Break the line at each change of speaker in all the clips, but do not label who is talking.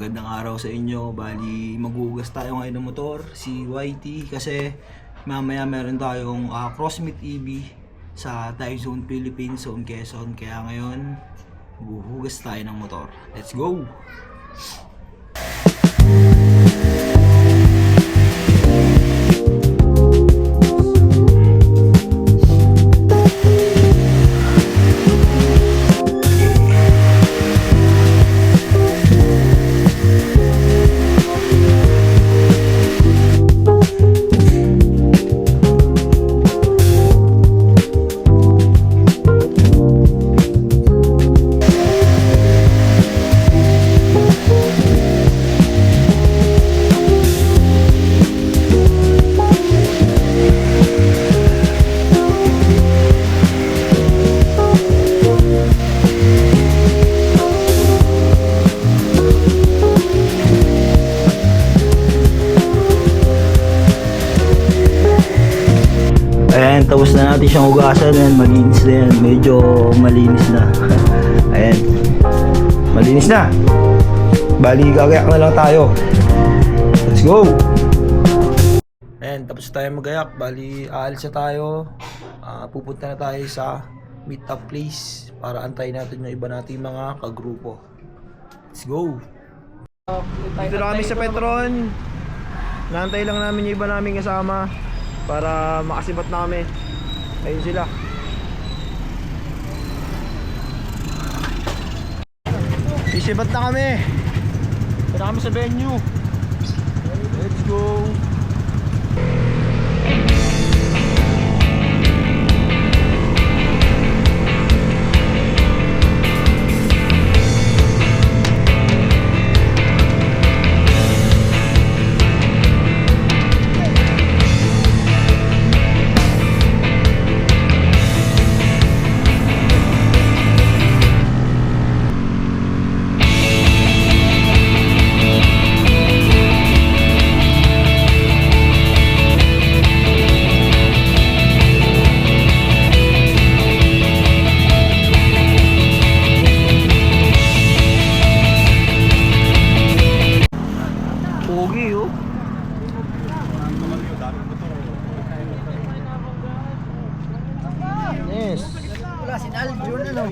Magandang araw sa inyo. Bali, maghugas tayo ngayon ng motor, si YT, kasi mamaya meron tayong CrossMit EV sa Time Zone Philippines, Zone Quezon. Kaya ngayon, maghuhugas tayo ng motor. Let's go! Ayan, tapos na natin siyang hugasan. Ayan, malinis na yan. Medyo malinis na. Ayan, malinis na. Bali, gagayak na lang tayo. Let's go! Ayan, tapos tayo magayak. Bali, aalis na tayo. Pupunta na tayo sa meet up place para antayin natin yung iba nating mga kagrupo. Let's go! Dito na kami sa Petron. Naantay lang namin yung iba naming kasama para makasibat na kami. Ayun sila. Sisibat na kami. Tara kami sa venue. Let's go. Pogi oh. Yes.
Wala si Aljun ano.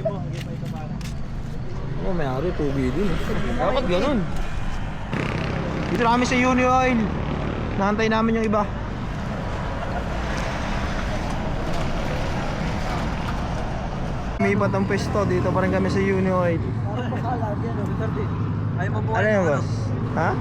Oh, may-ari pogi din. Bakit ganun? Dito na kami sa Uni Oil. Nahantay namin yung iba. May iba't ang pwesto. Dito pa rin kami sa Uni Oil. Ano yung boss? Ha?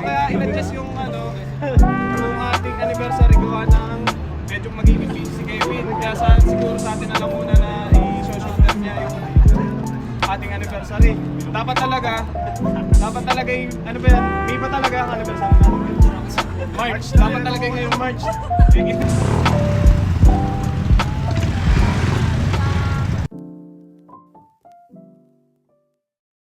Kaya in-adjust yung yung ating anniversary gawa ng medyo magiging busy si Kevin. Kaya siguro sa atin na lang muna na i-shoulder niya yung ating anniversary. Dapat talaga yung, ano ba yan? May ba talaga ang anniversary natin? March. Dapat talaga ngayong March.